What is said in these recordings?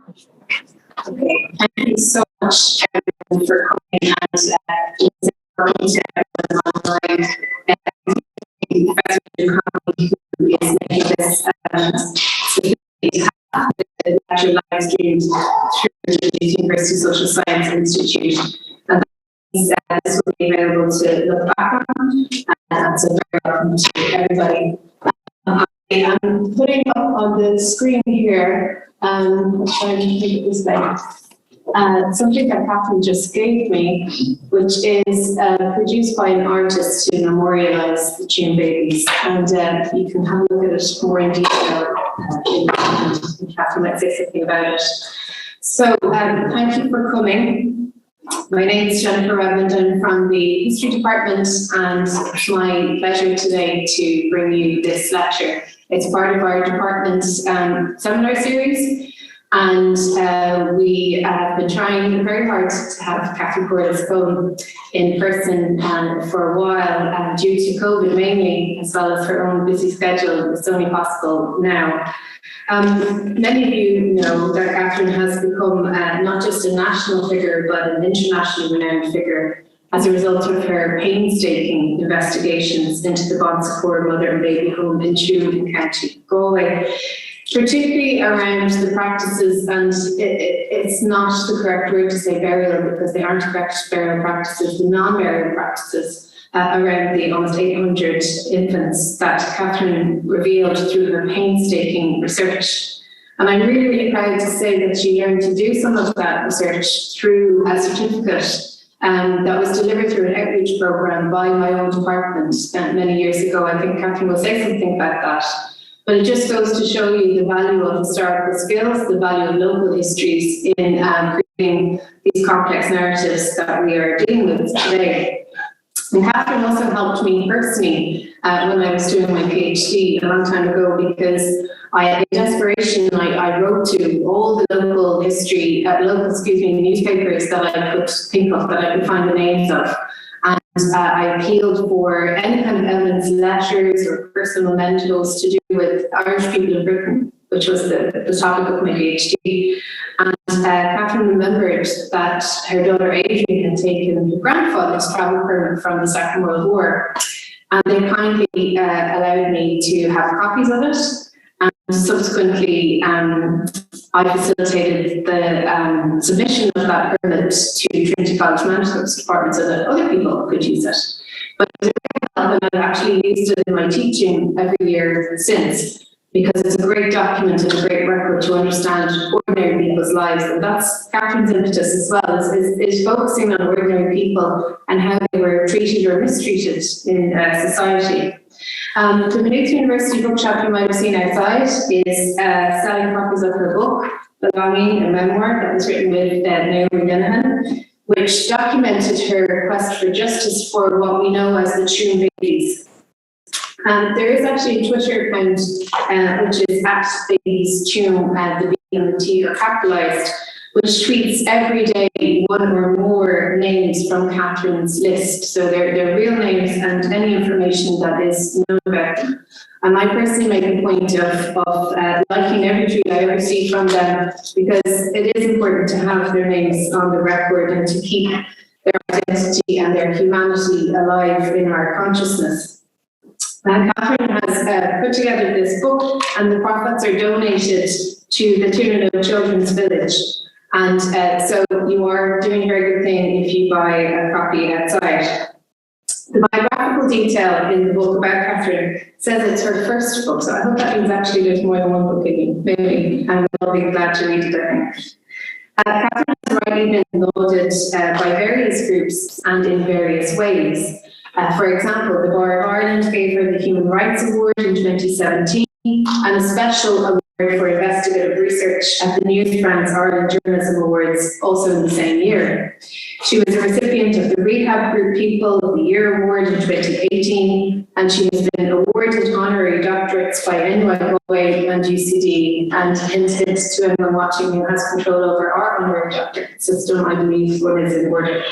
Okay, thank you so much for coming and welcome to everyone online. Professor Conley, who is making this the lecture live streamed through the Maynooth University Social Science Institute. And this will be available to look back on. So very welcome to everybody. I'm putting up on the screen here, I'll try to make it this way, something that Catherine just gave me, which is produced by an artist to memorialise the Tuam Babies. And you can have a look at it more in detail and Catherine might say something about it. So thank you for coming. My name is Jennifer Redmond. I'm from the History Department, and it's my pleasure today to bring you this lecture. It's part of our department seminar series, and we have been trying very hard to have Catherine Corless come in person for a while, due to COVID mainly, as well as her own busy schedule. It's only possible now. Many of you know that Catherine has become not just a national figure, but an internationally renowned figure as a result of her painstaking investigations into the Tuam Mother Baby Home in Tuam County, Galway, particularly around the practices, and it's not the correct word to say burial because they aren't correct burial practices, the non-burial practices around the almost 800 infants that Catherine revealed through her painstaking research. And I'm really, really proud to say that she learned to do some of that research through a certificate that was delivered through an outreach program by my own department many years ago. I think Catherine will say something about that. But it just goes to show you the value of historical skills, the value of local histories in creating these complex narratives that we are dealing with today. And Catherine also helped me personally when I was doing my PhD a long time ago, because in desperation, I wrote to all the local history, newspapers that I could think of, that I could find the names of. And I appealed for any kind of evidence, letters or personal mementos to do with Irish people in Britain, which was the topic of my PhD. And Catherine remembered that her daughter Adrian had taken her grandfather's travel permit from the Second World War. And they kindly allowed me to have copies of it. And subsequently, I facilitated the submission of that permit to Trinity College Manuscripts Department so that other people could use it. But it was very helpful, and I've actually used it in my teaching every year since, because it's a great document and a great record to understand ordinary people's lives. And that's Catherine's impetus as well, is focusing on ordinary people and how they were treated or mistreated in society. The Maynooth University bookshop you might have seen outside is selling copies of her book, Belonging, a memoir that was written with Naomi Linehan, which documented her quest for justice for what we know as the Tuam Babies. There is actually a Twitter account which is @BabiesTuam, the B and the T are capitalized, which tweets every day one or more names from Catherine's list. So they're real names and any information that is known about them. And I personally make a point of liking every tweet I ever see from them, because it is important to have their names on the record and to keep their identity and their humanity alive in our consciousness. Catherine has put together this book, and the profits are donated to the Tuam Children's Village. And so you are doing a very good thing if you buy a copy outside. The biographical detail in the book about Catherine says it's her first book, so I hope that means actually there's more than one book in it, maybe, and we'll be glad to read it, I think. Catherine has rightly been lauded by various groups and in various ways. For example, the Bar of Ireland gave her the Human Rights Award in 2017, and a special award for investigative research at the News France Ireland Journalism Awards also in the same year. She was a recipient of the Rehab Group People of the Year Award in 2018, and she has been awarded honorary doctorates by NY Galway and UCD, and hinted to anyone watching who has control over our honorary doctorate system, I believe one is in order.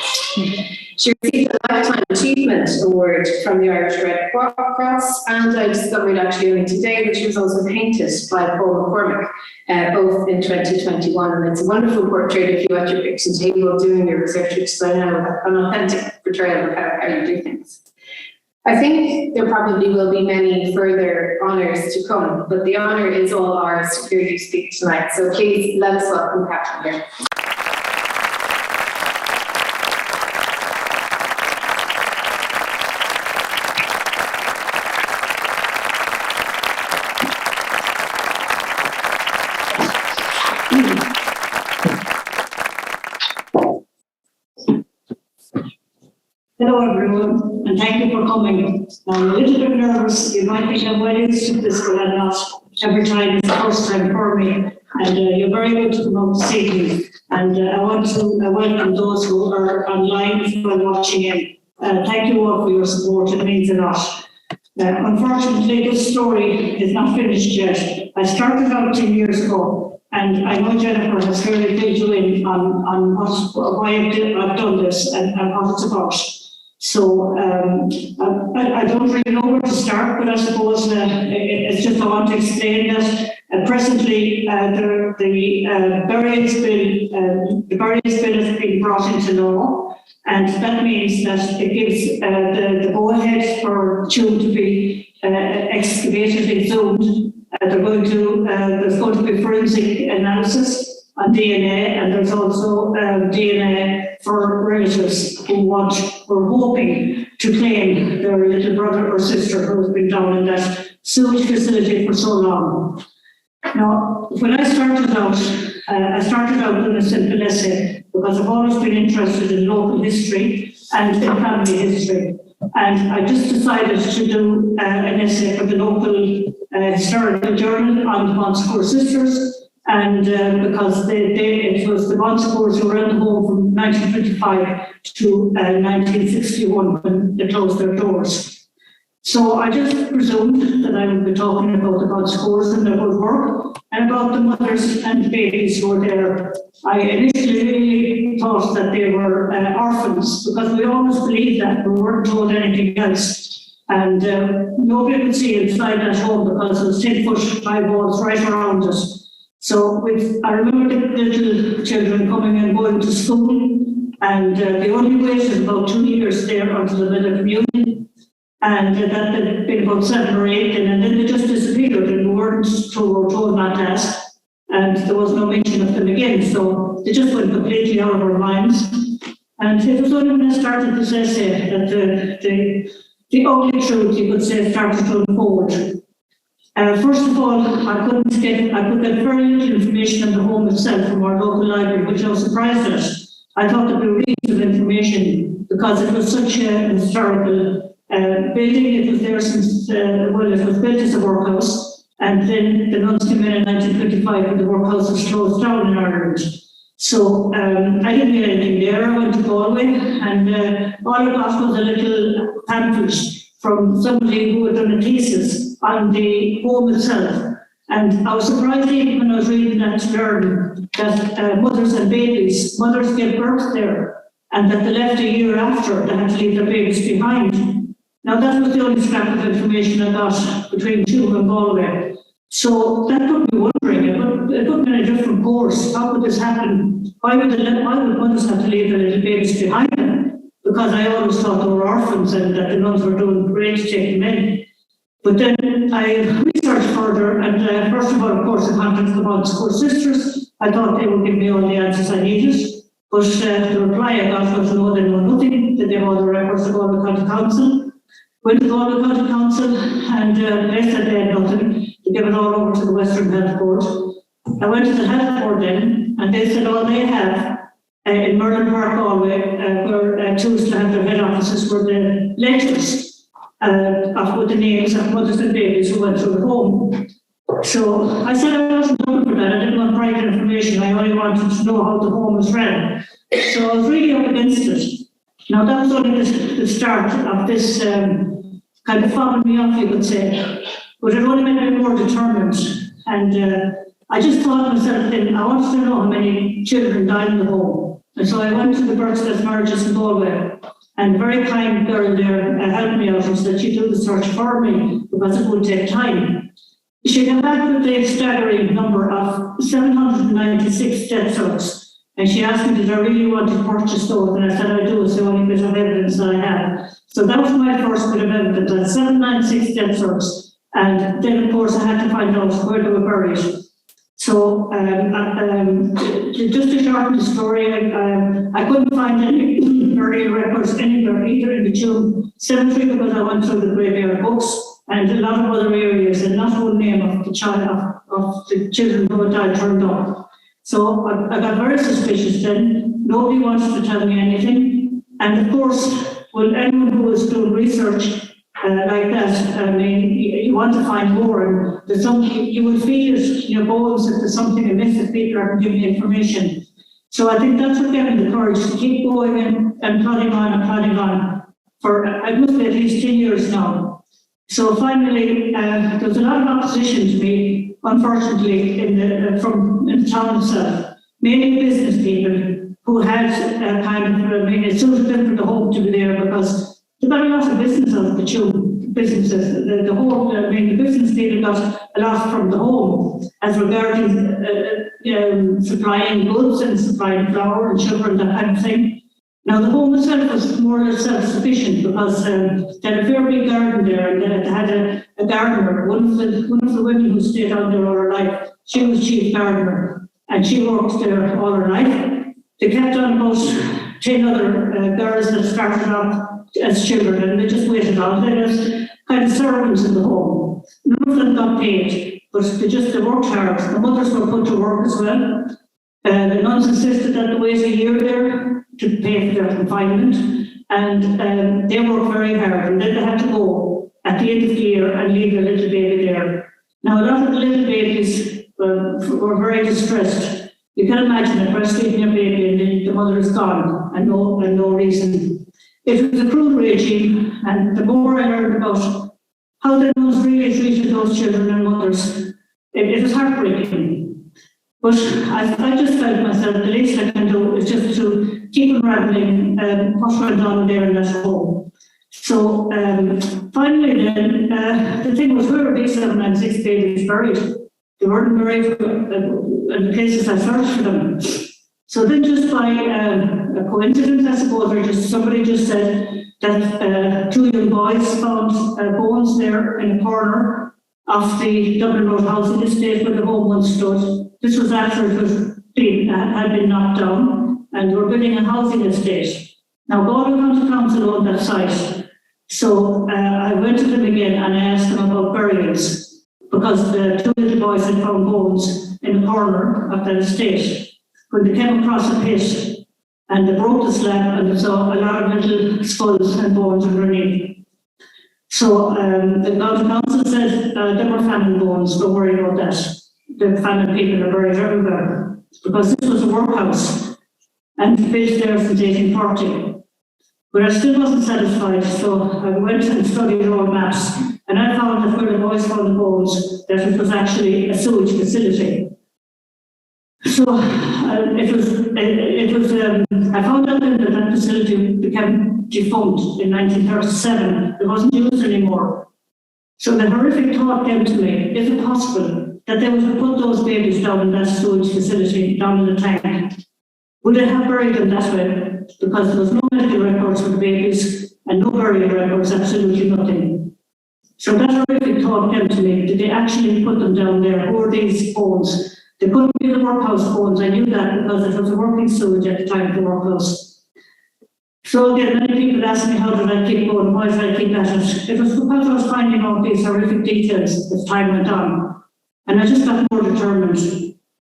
She received a Lifetime Achievement Award from the Irish Red Cross, and I discovered actually only today that she was also painted by Paul Paul McCormick, both in 2021. And it's a wonderful portrait of you at your kitchen table doing your research, which is, I know, an authentic portrayal of how you do things. I think there probably will be many further honours to come, but the honour is all ours to hear you speak tonight. So please let us welcome Catherine here. Hello everyone, and thank you for coming. I'm a little bit nervous. You might think I'm well used to this, but I'm not. Every time is the first time for me, and you're very good to come out this evening. And I want to welcome those who are online and watching in. Thank you all for your support. It means a lot. Unfortunately, this story is not finished yet. I started out 10 years ago, and I know Jennifer has really filled you in on why I've done this and what it's about. So I don't really know where to start, but I suppose it's just I want to explain that presently the burials bill has been brought into law, and that means that it gives the go-ahead for Tuam to be excavated, exhumed. There's going to be forensic analysis on DNA, and there's also DNA for relatives who are hoping to claim their little brother or sister who has been down in that sewage facility for so long. Now, when I started out with a simple essay because I've always been interested in local history and in family history. And I just decided to do an essay for the local historical journal on the Bonsecourt sisters. And because it was the Bonsecourts who were in the home from 1925 to 1961 when they closed their doors. So I just presumed that I would be talking about the Bonsecourts and their good work and about the mothers and babies who were there. I initially really thought that they were orphans because we always believed that we weren't told anything else. And nobody could see inside that home because it was 10-foot high walls right around us. So I remember the little children coming and going to school, and they only waited about 2 years there until the middle of communion, and that had been about 7 or 8, and then they just disappeared, and we weren't told not to ask, and there was no mention of them again, so they just went completely out of our minds. And it was only when I started this essay that the only truth you could say started to unfold. First of all, I could get very little information on the home itself from our local library, which I was surprised at. I thought there'd be reams of information because it was such a historical building. It was there since, it was built as a workhouse, and then the nuns came in 1925 when the workhouse was closed down in Ireland. So I didn't get anything there. I went to Galway, and all I got was a little pamphlet from somebody who had done a thesis on the home itself. And I was surprised even when I was reading that to learn that mothers and babies, mothers get birth there, and that they left a year after they had to leave their babies behind. Now that was the only scrap of information I got between Tuam and Galway. So that put me wondering, it put me in a different course. How could this happen? Why would mothers have to leave their little babies behind them? Because I always thought they were orphans and that the nuns were doing great to take them in. But then I researched further, and first of all, of course, I contacted the Bonsecourt sisters. I thought they would give me all the answers I needed. But the reply I got was no, they know nothing, that they have all the records of Galway County Council. Went to Galway County Council, and they said they had nothing. They gave it all over to the Western Health Board. I went to the Health Board then, and they said all they have in Merlin Park, Galway, where choose to have their head offices were the ledgers with the names of mothers and babies who went through the home. So I said I wasn't looking for that. I didn't want private information. I only wanted to know how the home was ran. So I was really up against it. Now that was only the start of this kind of fobbing me off, you could say. But it only made me more determined. And I just thought to myself then, I wanted to know how many children died in the home. And so I went to the Birthdays Marriages in Galway. And a very kind girl there helped me out and said, "You do the search for me because it would take time." She came back with a staggering number of 796 death certs. And she asked me, did I really want to purchase those? And I said, I do, it's the only bit of evidence that I have. So that was my first bit of evidence, that 796 death certs. And then, of course, I had to find out where they were buried. So, just to shorten the story, I couldn't find any burial records anywhere, either in the Tuam cemetery, because I went through the graveyard books, and a lot of other areas, and not one name of the child, of the children who had died turned up. So I got very suspicious then. Nobody wanted to tell me anything. And of course, when anyone who was doing research like that, I mean, you want to find more, and there's something, you will feel it in your bones if there's something amiss, if people aren't giving you information. So I think that's what gave me the courage to keep going and plodding on for, I must be at least 10 years now. So finally, there was a lot of opposition to me, unfortunately, from the town itself, mainly business people who had it suited them for the home to be there because they got a lot of business out of the Tuam businesses. The business people got a lot from the home as regarding supplying goods and supplying flour and sugar and that kind of thing. Now, the home itself was more or less self-sufficient because they had a very big garden there, and they had a gardener. One of the women who stayed on there all her life, she was chief gardener, and she worked there all her life. They kept on about 10 other girls that started off as children, and they just waited on. They was kind of servants in the home. None of them got paid, but they worked hard. The mothers were put to work as well. The nuns insisted that they wait a year there to pay for their confinement, and they worked very hard, and then they had to go at the end of the year and leave the little baby there. Now, a lot of the little babies were very distressed. You can imagine a breastfeeding your baby and then the mother is gone and no reason. It was a cruel regime, and the more I learned about how the nuns really treated those children and mothers, it was heartbreaking. But I just felt myself, the least I can do is just to keep unraveling what went on there in that home. So finally then, the thing was, where were these 796 babies buried? They weren't buried in the places I searched for them. So then just by a coincidence, I suppose, or just somebody just said that two young boys found bones there in a corner of the Dublin Road housing estate where the home once stood. This was after it was had been knocked down, and they were building a housing estate. Now, Galway County Council owned that site. So I went to them again and I asked them about burials, because the two little boys had found bones in the corner of that estate. When they came across a pit, and they broke the slab, and they saw a lot of little skulls and bones underneath. So the County Council said there were famine bones, don't worry about that. The famine people are buried everywhere, because this was a workhouse and built there since 1840. But I still wasn't satisfied, so I went and studied all maps, and I found that where the boys found the bones, that it was actually a sewage facility. So I found out then that that facility became defunct in 1937. It wasn't used anymore. So the horrific thought came to me, is it possible that they would have put those babies down in that sewage facility, down in the tank? Would they have buried them that way? Because there was no medical records for the babies and no burial records, absolutely nothing. So that horrific thought came to me, did they actually put them down there? Who are these bones? They couldn't be the workhouse bones. I knew that because it was a working sewage at the time of the workhouse. So again, many people ask me, how did I keep going? Why did I keep at it? It was because I was finding out these horrific details as time went on. And I just got more determined.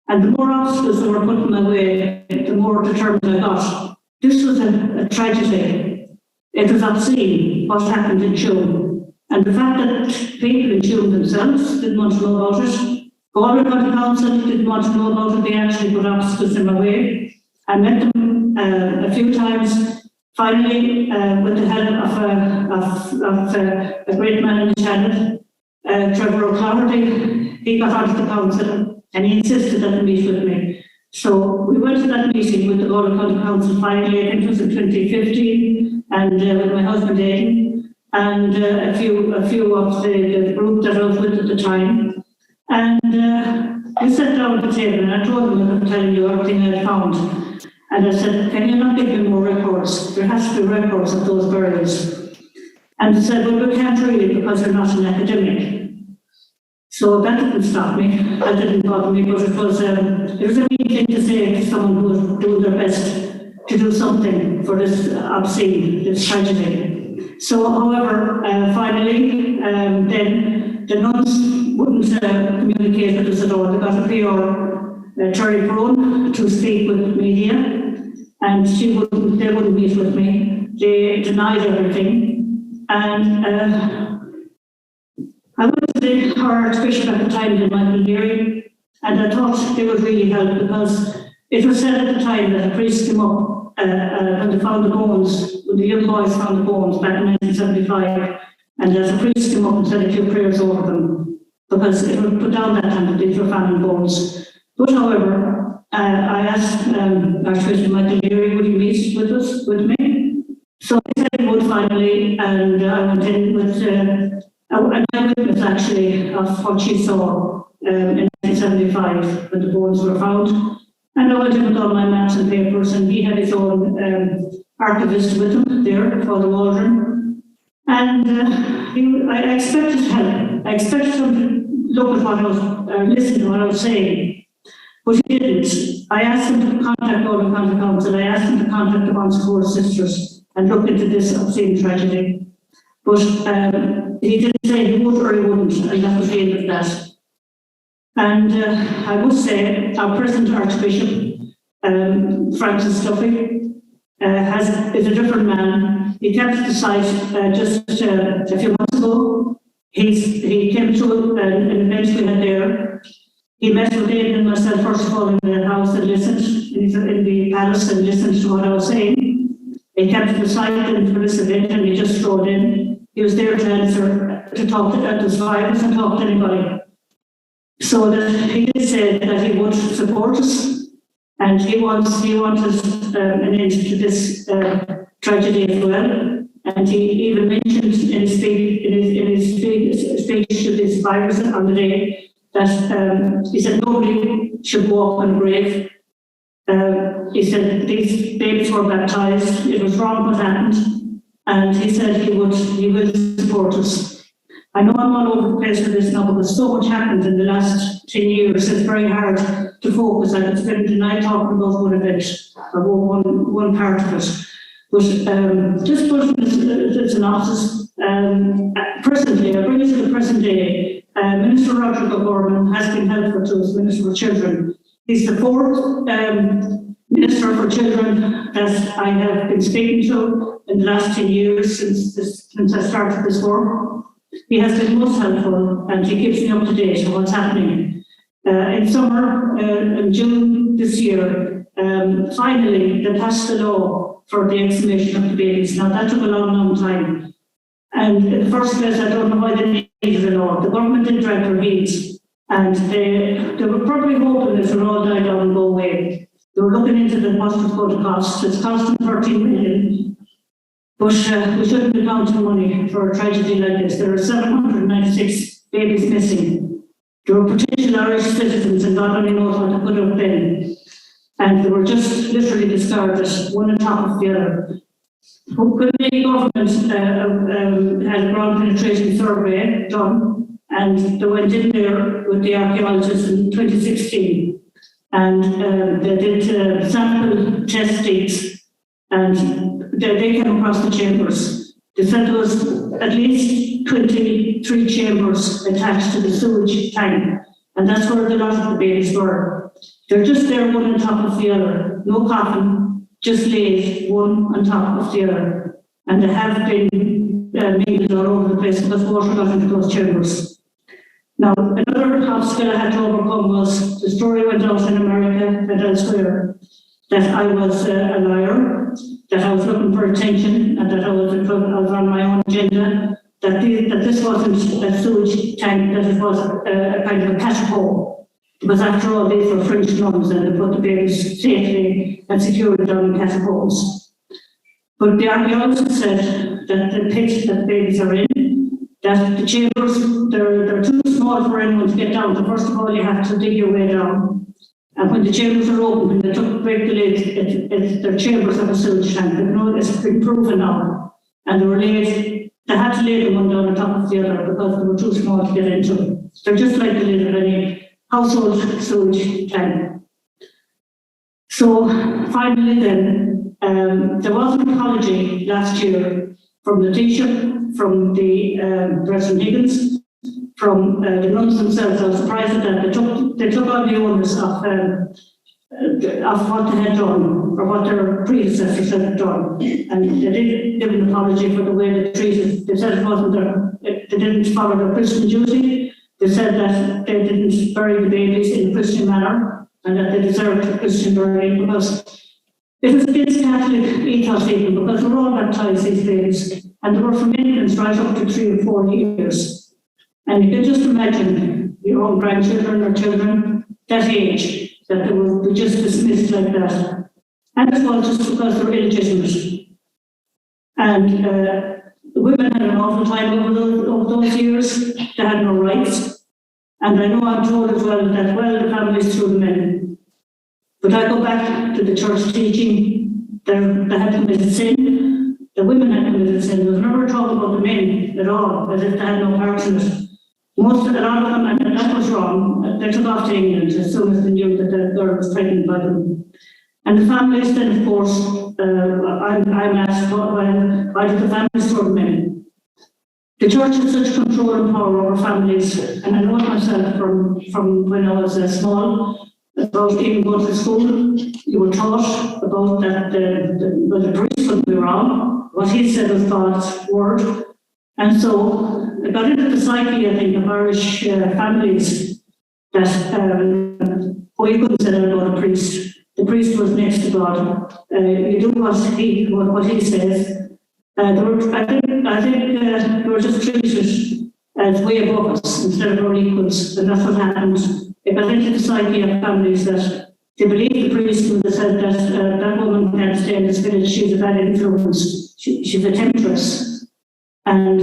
And the more obstacles that were put in my way, the more determined I got. This was a tragedy. It was obscene what happened in Tuam. And the fact that people in Tuam themselves didn't want to know about it, Galway County Council didn't want to know about it, they actually put obstacles in my way. I met them a few times. Finally, with the help of a great man in the channel, Trevor O'Cloughley, he got onto the council and he insisted that he meet with me. So we went to that meeting with the Galway County Council finally, I think it was in 2015, and with my husband Aidan, and a few of the group that I was with at the time. And we sat down at the table and I told them I was telling you everything I had found. And I said, can you not give me more records? There has to be records of those burials. And they said, well, we can't really because you're not an academic. So that didn't stop me. That didn't bother me, but it was a mean thing to say to someone who was doing their best to do something for this obscene, this tragedy. So, however, finally, then the nuns wouldn't communicate with us at all. They got a PR, Terry Crone, to speak with media, and they wouldn't meet with me. They denied everything. And I went to our Archbishop at the time, the Michael Leary, and I thought they would really help because it was said at the time that a priest came up when they found the bones, when the young boys found the bones back in 1975, and as a priest came up and said a few prayers over them because it would put down that time that these were family bones. But however, I asked Archbishop Michael Leary would he meet with me. So he said he would finally, and I went in with an eyewitness actually of what she saw in 1975 when the bones were found. And I went in with all my maps and papers, and he had his own archivist with him there for the Waldron. And I expected help. I expected him to look at what I was, listen to what I was saying. But he didn't. I asked him to contact all the County Council. I asked him to contact the Bonsucore sisters and look into this obscene tragedy. But he didn't say he would or he wouldn't, and that was the end of that. And I must say, our present Archbishop, Francis Duffy, is a different man. He came to the site just a few months ago. He came to an event we had there. He met with Aidan and myself, first of all, in the house and listened, in the palace, and listened to what I was saying. He came to the site for this event and he just strolled in. He was there to answer, to talk to the survivors and talk to anybody. So that he did say that he would support us, and he wanted an end to this tragedy as well. And he even mentioned in his speech to the survivors on the day that he said nobody should walk on a grave. He said these babies were baptized. It was wrong what happened, and he said he will support us. I know I'm all over the place with this now because so much happened in the last 10 years. It's very hard to focus. I could spend the night talking about one event or one part of it. But just put it as an office. Presently, I bring it to the present day. Minister Roderick O'Gorman has been helpful to us, Minister for Children. He's the fourth Minister for Children that I have been speaking to in the last 10 years since I started this work. He has been most helpful and he keeps me up to date on what's happening. In summer, in June this year, finally they passed the law for the exhumation of the babies. Now that took a long time. And in the first place, I don't know why they needed a law. The government did drag their heels, and they were probably hoping this would all die down and go away. They were looking into the what it's going to cost. It's costing 13 million. But we shouldn't be counting money for a tragedy like this. There are 796 babies missing. There were potential Irish citizens, and God only knows what they could have been. And they were just literally discarded, one on top of the other. When the government had a ground penetration survey done, and they went in there with the archaeologists in 2016, and they did sample test dates, and they came across the chambers. They said there was at least 23 chambers attached to the sewage tank, and that's where a lot of the babies were. They're just there one on top of the other, no coffin, just laid one on top of the other. And they have been mingled all over the place because water got into those chambers. Now, another obstacle I had to overcome was the story went out in America and elsewhere that I was a liar, that I was looking for attention, and that I was on my own agenda, that this wasn't a sewage tank, that it was a kind of a catacomb. Because after all, these were French nuns, and they put the babies safely and securely down in catacombs. But the archaeologists said that the pit that the babies are in, that the chambers, they're too small for anyone to get down, so first of all you have to dig your way down. And when the chambers are open, when they break the lid, they're chambers of a sewage tank. But no, it's been proven now. And they had to lay them one down on top of the other because they were too small to get into. They're just like the lid of any household sewage tank. So finally then, there was an apology last year from the Taoiseach, from the President Higgins, from the nuns themselves. I was surprised at that. They took on the onus of what they had done, or what their predecessors had done. And they did give an apology for the way they treated. They said it wasn't they didn't follow their Christian duty. They said that they didn't bury the babies in a Christian manner, and that they deserved a Christian burial because it was against Catholic ethos even, because they were all baptised, these babies, and they were from infants right up to 3 or 4 years. And you can just imagine your own grandchildren or children that age, that they will be just dismissed like that. And as well, just because they're illegitimate. And the women had an awful time over those years. They had no rights. And I know I'm told as well that, well, the families threw them in. But I go back to the church teaching, they had committed sin. The women had committed sin. There was never talk about the men at all, as if they had no part in it. A lot of them, and that was wrong, they took off to England as soon as they knew that the girl was pregnant by them. And the families then, of course, I'm asked, why did the families throw them in? The church has such control and power over families, and I know it myself from when I was small, about even going to school. You were taught about that the priest couldn't be wrong, what he said was God's word. And so it got into the psyche, I think, of Irish families that you couldn't say that about a priest. The priest was next to God. You do what he says. I think they were just treated as way above us instead of our equals, and that's what happened. It got into the psyche of families that they believed the priest when they said that that woman can't stay in this village, she's a bad influence, she's a temptress. And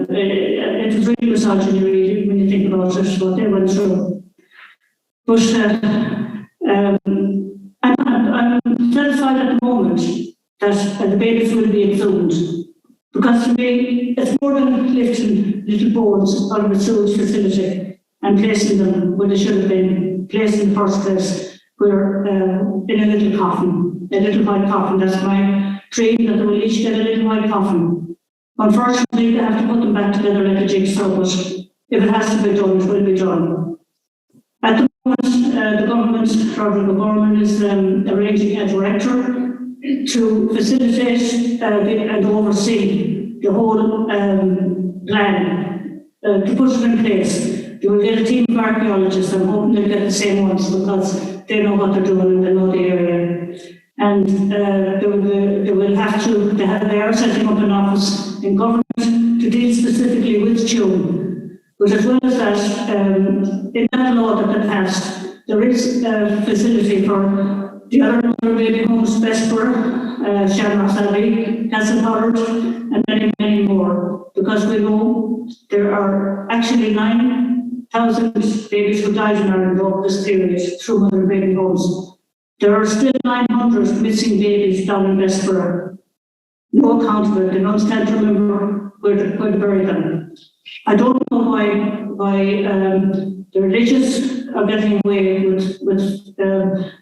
it was really misogyny when you think about it, what they went through. But I'm satisfied at the moment that the babies will be exhumed. Because to me, it's more than lifting little bones out of a sewage facility and placing them where they should have been placed in the first place, where in a little coffin, a little white coffin. That's my dream, that they will each get a little white coffin. Unfortunately, they have to put them back together like a jigsaw, but if it has to be done, it will be done. At the moment, the government is arranging a director to facilitate and oversee the whole plan, to put it in place. You will get a team of archaeologists. I'm hoping they'll get the same ones because they know what they're doing and they know the area. And they are setting up an office in government to deal specifically with Tuam. But as well as that, in that law that they passed, there is a facility for the other mother baby homes, Bessborough, Shamrock Abbey, Castlepollard, and many, many more. Because we know there are actually 9,000 babies who died in Ireland over this period through mother baby homes. There are still 900 missing babies down in Bessborough. No account of it. The nuns can't remember where to bury them. I don't know why the religious are getting away with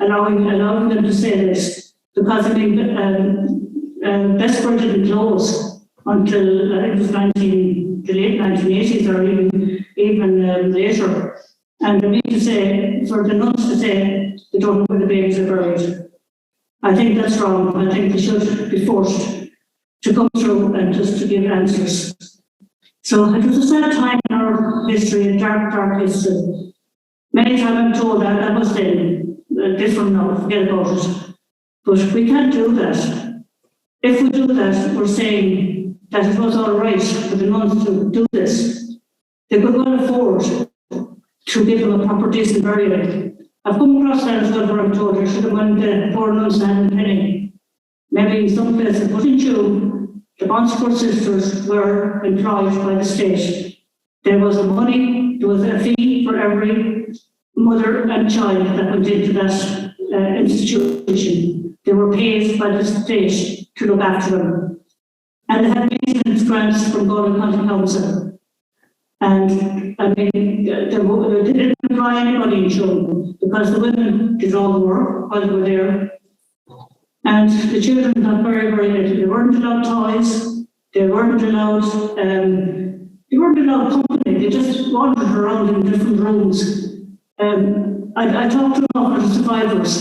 allowing them to say this. Because, I mean, Bessborough didn't close until, I think it was the late 1980s or even later. And I mean to say, for the nuns to say they don't know where the babies are buried, I think that's wrong. I think they should be forced to come through and just to give answers. So it was a sad time in our history, a dark, dark history. Many times I'm told that was then, different now, forget about it. But we can't do that. If we do that, we're saying that it was all right for the nuns to do this. They could well afford to give them a proper decent burial. I've come across that as well, where I'm told there should have went the poor nuns hadn't a penny. Maybe in some places, but in June, the Bonsford sisters were employed by the state. There was a fee for every mother and child that went into that institution. They were paid by the state to look after them. And they had maintenance grants from Galway County Council. And I mean, they didn't employ anybody in Tuam because the women did all the work while they were there. And the children got very, very little. They weren't allowed toys. They weren't allowed company. They just wandered around in different rooms. I talked to a lot of the survivors,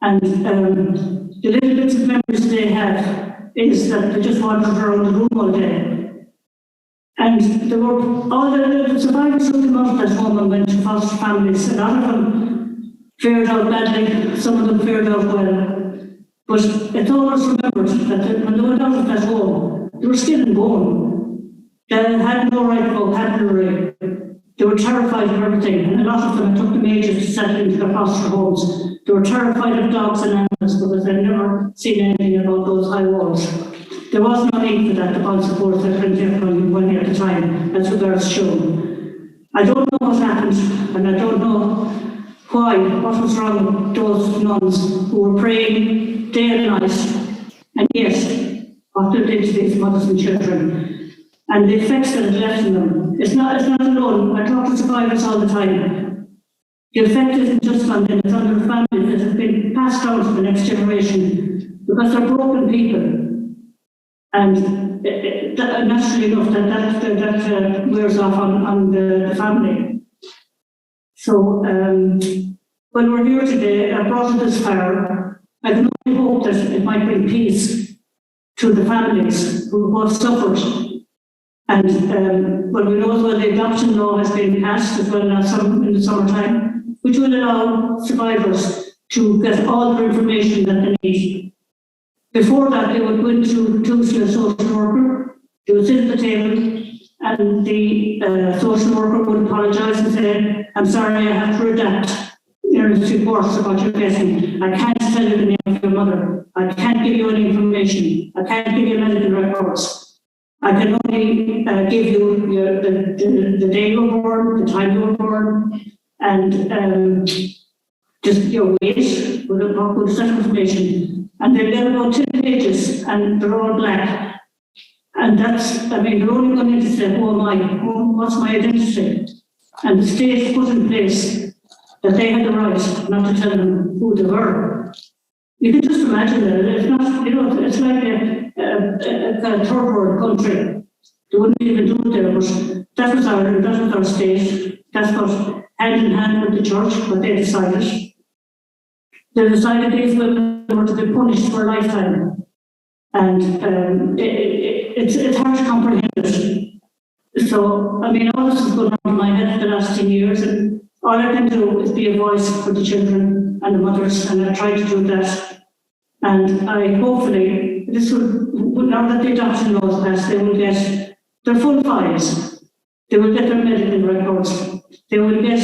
and the little bits of memories they have is that they just wandered around the room all day. And there were all the survivors who came out of that home and went to foster families. A lot of them fared out badly, some of them fared out well. But it's always remembered that when they went out of that home, they were skin and bone. They had no right vocabulary. They were terrified of everything. And a lot of them, it took them ages to settle into their foster homes. They were terrified of dogs and animals because they'd never seen anything about those high walls. There was no need for that. The bond support that went in at the time, as regards shown. I don't know what happened, and I don't know what was wrong with those nuns who were praying day and night, and yet, what they did to these mothers and children, and the effects that it left in them. It's not alone. I talk to survivors all the time. The effect isn't just on them, it's on their families. It has been passed down to the next generation because they're broken people. And naturally enough, that wears off on the family. So, when we're here today, I brought it this far. I can only hope that it might bring peace to the families who have suffered. And well, we know as well the adoption law has been passed as well in the summertime, which will allow survivors to get all the information that they need. Before that, they would go into a social worker, they would sit at the table, and the social worker would apologise and say, I'm sorry, I have to redact your reports about your getting. I can't tell you the name of your mother. I can't give you any information. I can't give you medical records. I can only give you the day you were born, the time you were born, and just your weight with such information. And they've got about 10 pages, and they're all black. And that's, I mean, they're only going to say, who am I? What's my identity? And the state put in place that they had the right not to tell them who they were. You can just imagine that. It's not, it's like a third world country. They wouldn't even do it there, but that was Ireland, that was our state. That's what, hand in hand with the church, what they decided. They decided these women were to be punished for a lifetime. And it's hard to comprehend it. So, I mean, all this has gone on in my head for the last 10 years, and all I can do is be a voice for the children and the mothers, and I try to do that. And I hopefully, this will, now that the adoption law is passed, they will get their full files. They will get their medical records. They will get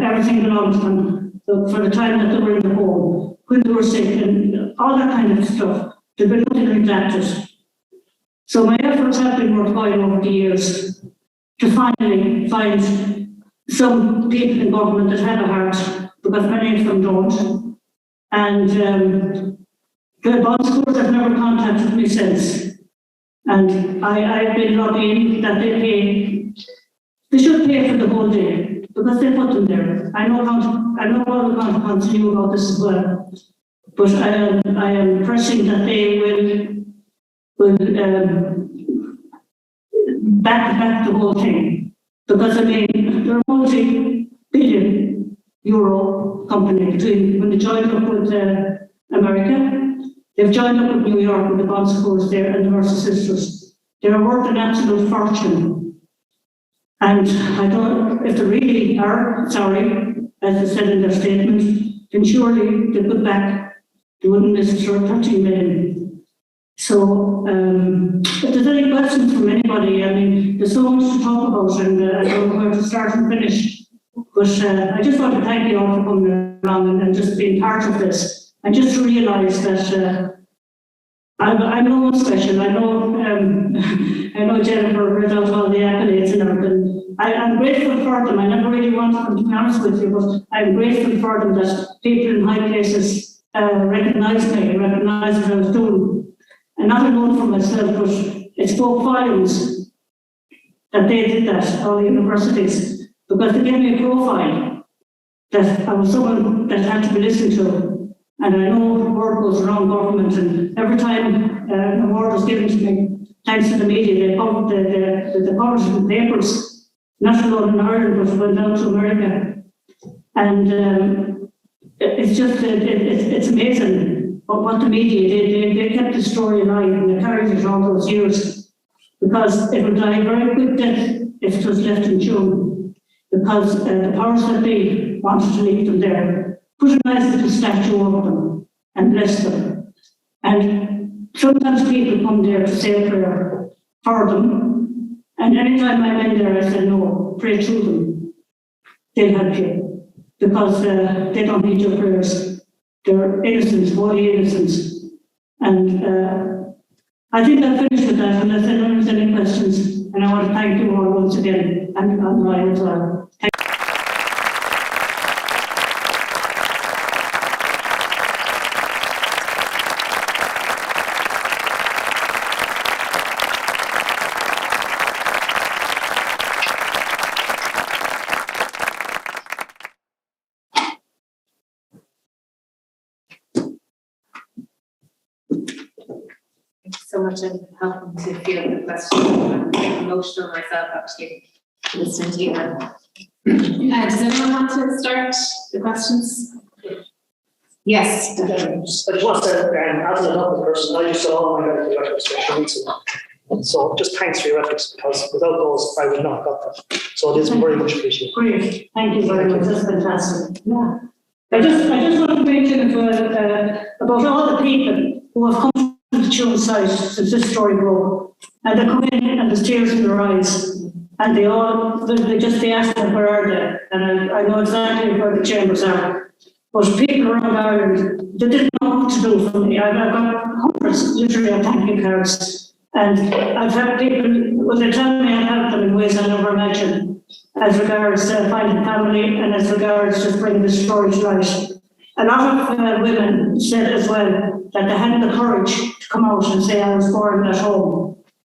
everything belongs to them for the time that they were in the home, when they were sick, and all that kind of stuff. They've been nothing neglected. So my efforts have been worthwhile over the years to finally find some people in government that have a heart, because many of them don't. And the bond schools have never contacted me since. And I've been lobbying that they should pay for the whole day, because they put them there. I know all the county knew about this as well. But I am pressing that they will back the whole thing. Because I mean, they're a multi-billion euro company between when they joined up with America, they've joined up with New York with the bond schools there and the Mercy Sisters. They're worth an absolute fortune. And I don't, if they really are sorry, as they said in their statement, then surely they put back. They wouldn't miss it for 13 million. So, if there's any questions from anybody, I mean, there's so much to talk about, and I don't know where to start and finish. But I just want to thank you all for coming along and just being part of this, and just to realise that I'm no one special. I know Jennifer read out all the accolades and everything, I'm grateful for them. I never really wanted them, to be honest with you, but I'm grateful for them that people in high places recognise me, recognise what I was doing. And not alone for myself, but it spoke volumes that they did that, all the universities, because they gave me a profile that I was someone that had to be listened to. And I know the word goes around government, and every time an award was given to me, thanks to the media, they published it in papers, not alone in Ireland, but went down to America. And it's just, it's amazing what the media did. They kept the story alive and they carried it all those years, because it would die a very quick death if it was left in Tuam, because the powers that be wanted to leave them there, put a nice little statue of them and bless them. And sometimes people come there to say a prayer for them, and anytime I went there, I said, no, pray through them. They'll help you, because they don't need your prayers. They're innocent, holy innocents. And I think I'll finish with that unless anyone has any questions. And I want to thank you all once again, and Ryan as well. So much and helping to feel the question. I'm emotional myself actually listening to you. Does anyone want to start the questions? Yes. I just want to say, as an adult person, I used to all my life do ethics special needs. So just thanks for your ethics, because without those, I would not have got that. So it is very much appreciated. Great, thank you very much. That's fantastic. Yeah. I just want to mention about all the people who have come to the Tuam site since this story broke, and they come in and there's tears in their eyes, and they ask them where are they, and I know exactly where the chambers are. But people around Ireland, they didn't know what to do for me. I've got hundreds, literally, of thank you cards, and I've had people, well, they tell me I've helped them in ways I never imagined, as regards finding family and as regards just bringing the story to light. A lot of women said as well that they hadn't the courage to come out and say I was born at home,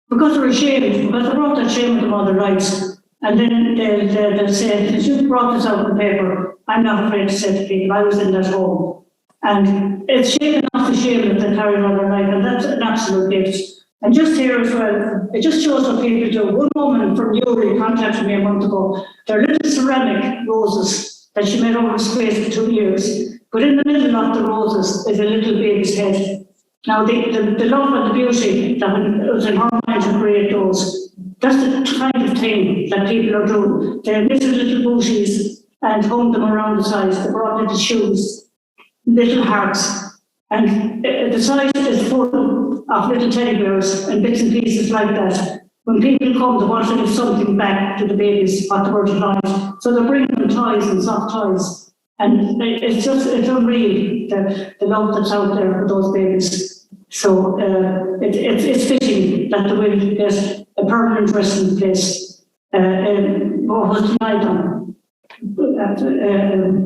because they're ashamed, because they brought that shame with them all their lives. And then they'll say, since you brought this out in the paper, I'm not afraid to say to people, I was in that home. And it's shame enough the shame that they carry all their life, and that's an absolute gift. And just here as well, it just shows what people do. One woman from Newry contacted me a month ago. They're little ceramic roses that she made over the space of 2 years. But in the middle of the roses is a little baby's head. Now, the love and the beauty that was in her mind to create those, that's the kind of thing that people are doing. They knitted little booties and hung them around the sides. They brought little shoes, little hearts. And the site is full of little teddy bears and bits and pieces like that. When people come, they want to give something back to the babies, what they were denied. So they're bringing them toys and soft toys. And it's unreal, the love that's out there for those babies. So it's fitting that they will get a permanent resting place. What was denied them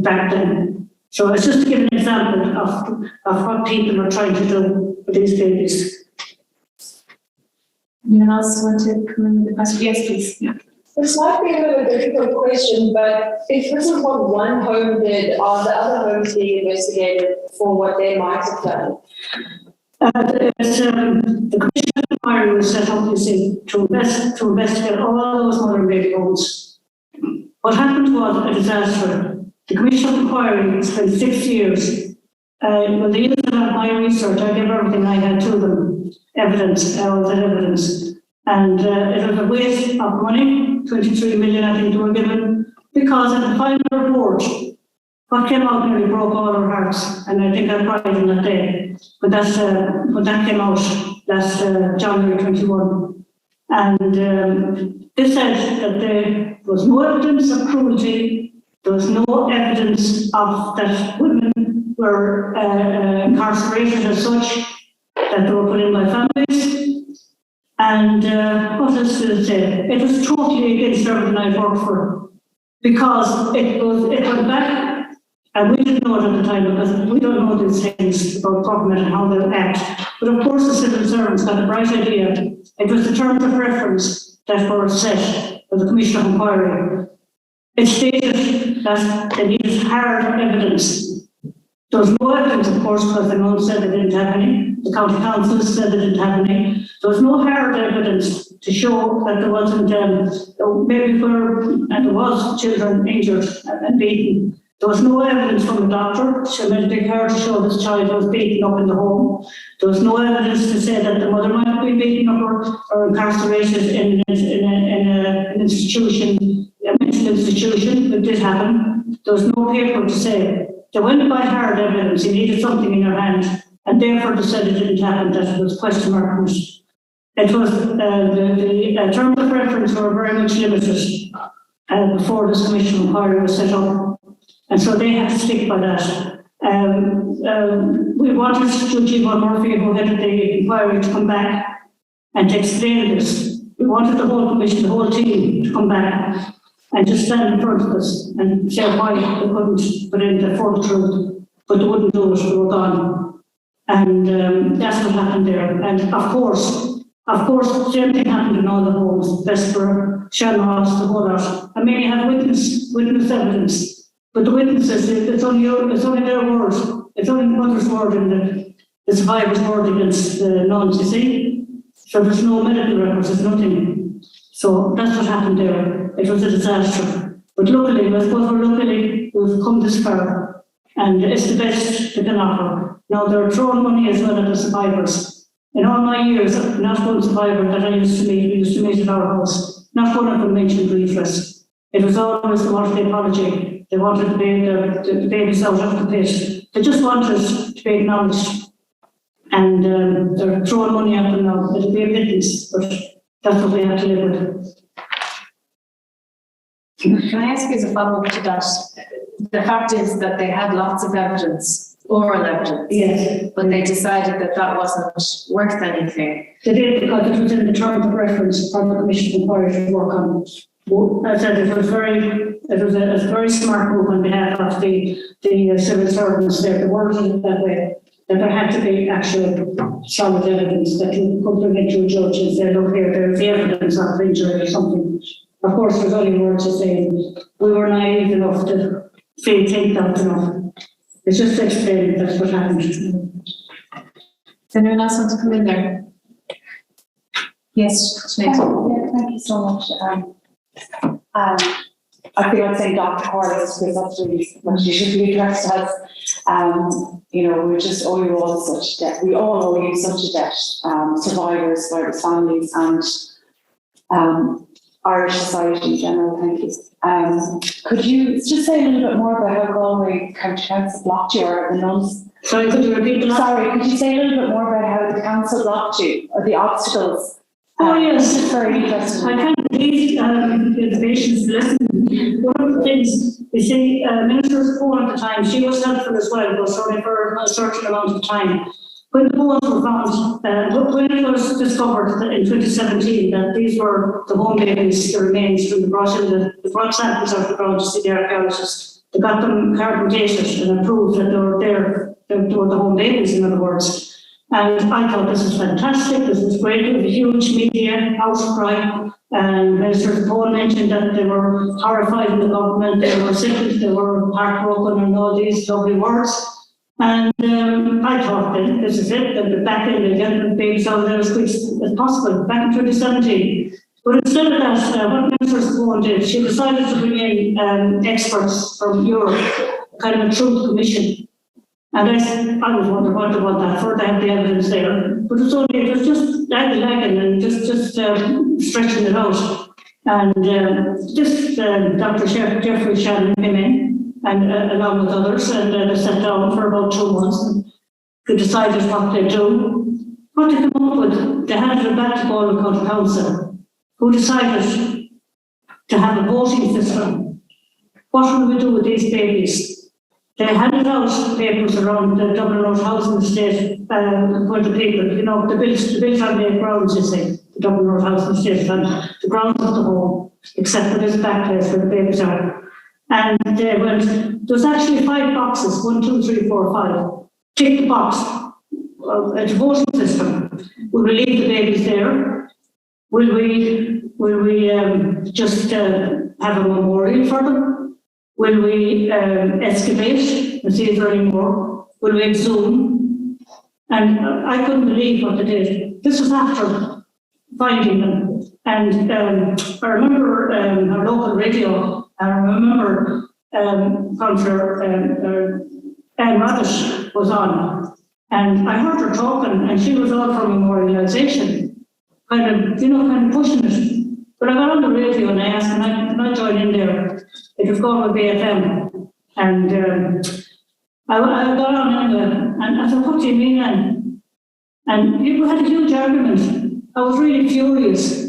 back then. So it's just to give an example of what people are trying to do for these babies. Anyone else want to come in with the question? Yes, please. Yeah. This might be a bit of a difficult question, but if this is what one home did, are the other homes being investigated for what they might have done? The Commission of Inquiry was set up, you see, to investigate all those mother baby homes. What happened was a disaster. The Commission of Inquiry spent 6 years. When they used my research, I gave everything I had to them, evidence, and it was a waste of money, 23 million I think they were given, because in the final report, what came out nearly broke all our hearts, and I think I cried on that day. But when that came out last January 21, and they said that there was no evidence of cruelty, there was no evidence of that women were incarcerated as such, that they were put in by families. And what else did it say? It was totally against everything I'd worked for, because it went back, and we didn't know it at the time because we don't know these things about government and how they act. But of course the civil servants had a bright idea. It was the terms of reference that were set for the Commission of Inquiry. It stated that they needed hard evidence. There was no evidence, of course, because the Mount said they didn't have any. The County Council said they didn't have any. There was no hard evidence to show that there wasn't, maybe and there was children injured and beaten. There was no evidence from the doctor. She made a big hurt to show this child was beaten up in the home. There was no evidence to say that the mother might have been beaten up or incarcerated in an institution, a mental institution. It did happen. There was no paper to say. They went by hard evidence. You needed something in your hand, and therefore they said it didn't happen, that it was question mark. It was the terms of reference were very much limited before this Commission of Inquiry was set up, and so they had to stick by that. We wanted Judge Yvonne Murphy, who headed the inquiry, to come back and to explain this. We wanted the whole Commission, the whole team, to come back and just stand in front of us and say why they couldn't put in the full truth, but they wouldn't do it, they were gone. And that's what happened there. And of course, the same thing happened in all the homes, Vesper, Shannos, the whole lot. I mean, you have witness evidence, but the witnesses, it's only their word. It's only the mother's word and the survivor's word against the nuns, you see? So there's no medical records, there's nothing. So that's what happened there. It was a disaster. But luckily, I suppose we've come this far, and it's the best they can offer. Now, they're throwing money as well at the survivors. In all my years, not one survivor that I used to meet at our house, not one of them mentioned redress. It was always they wanted the apology. They wanted the babies out of the pit. They just wanted to be acknowledged. And they're throwing money at them now. It'll be a pittance, but that's what we have to live with. Can I ask you as a follow-up to that? The fact is that they had lots of evidence, oral evidence. Yes. But they decided that that wasn't worth anything. They did, because it was in the terms of reference for the Commission of Inquiry to work on. I said it was a very smart move on behalf of the civil servants there. They worded it that way, that there had to be actual solid evidence that you could bring it to a judge and say, look here, there's the evidence of injury or something. Of course, there's only words to say we were naive enough to think that enough. It's just to explain that's what happened. Does anyone else want to come in there? Yes, Sinead. Yeah, thank you so much. I feel like saying Dr. Corless, because that's really what you should be addressed as. We owe you all such debt. We all owe you such a debt. Survivors, families, and Irish society in general. Thank you. Could you just say a little bit more about how Galway County Council blocked you, or the nuns? Sorry, could you repeat that? Sorry, could you say a little bit more about how the council blocked you, or the obstacles? Oh yes, it's very interesting. I can't believe the patients listen. One of the things, you see, Minister Poe at the time, she was helpful as well, but only for a certain amount of time. When the bones were found, when it was discovered in 2017 that these were the home babies, the remains from the brought samples out of the ground to see the archaeologists, they got them carbon dated and approved that they were there, they were the home babies, in other words. And I thought this was fantastic, this was great, it was a huge media outcry. And Minister Poe mentioned that they were horrified in the government, they were sickened, they were heartbroken, and all these lovely words. And I thought then, this is it, they'll be back in, they'll get the babies out there as quick as possible, back in 2017. But instead of that, what Minister Poe did, she decided to bring in experts from Europe, kind of a truth commission. And I was wondering what they want that for, they have the evidence there. But it was just lagging and just stretching it out. And Dr. Jeffrey Shannon came in, and along with others, and they sat down for about 2 months and they decided what they do. What they came up with, they handed it back to Galway County Council, who decided to have a voting system. What will we do with these babies? They handed out papers around the Dublin Road housing estate for the people, the built on their grounds, you see. the Dublin House and State, and the grounds of the home, except for this back place where the babies are. And they went, there was actually 5 boxes, 1, 2, 3, 4, 5. Tick the box, a devotion system. Will we leave the babies there? Will we just have a memorial for them? Will we excavate and see if there are any more? Will we exhume? And I couldn't believe what they did. This was after finding them. And I remember our local radio, I remember Councillor Anne Radish was on, and I heard her talking, and she was all for memorialisation, kind of pushing it. But I got on the radio and I asked, can I join in there? It was going with BFM, and I got on anyway, and I thought, what do you mean, Anne? And we had a huge argument. I was really furious.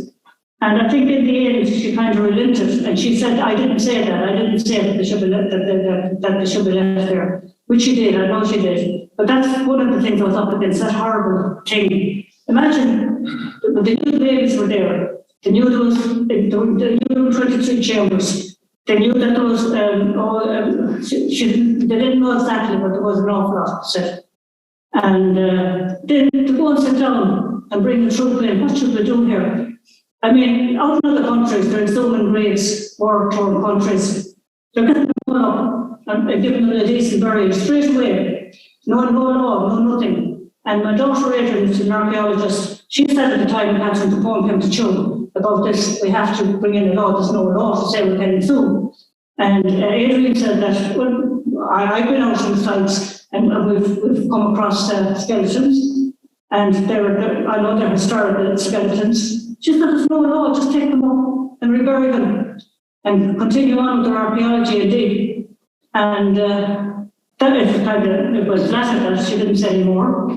And I think in the end, she kind of relented, and she said, I didn't say that. I didn't say that they should be left, that they should be left there, which she did. I know she did. But that's one of the things I was up against, that horrible thing. Imagine the new babies were there. They knew there was 23 chambers. They knew that there was, they didn't know exactly, but there was an awful lot said. And then to go and sit down and bring the troop in, what should we do here? I mean, out in other countries, they're in so many graves, war-torn countries. They're getting them up and giving them a decent burial straight away. No law, no nothing. And my daughter Adrian is an archaeologist. She said at the time, Catherine Tuam came to Tuam about this, we have to bring in a law. There's no law to say we're getting soon. And Adrian said that, well, I've been out on the sites and we've come across skeletons. And I know they're historical skeletons. She said, there's no law, just take them up and rebury them and continue on with their archaeology and dig. And that is it was less of that, she didn't say any more.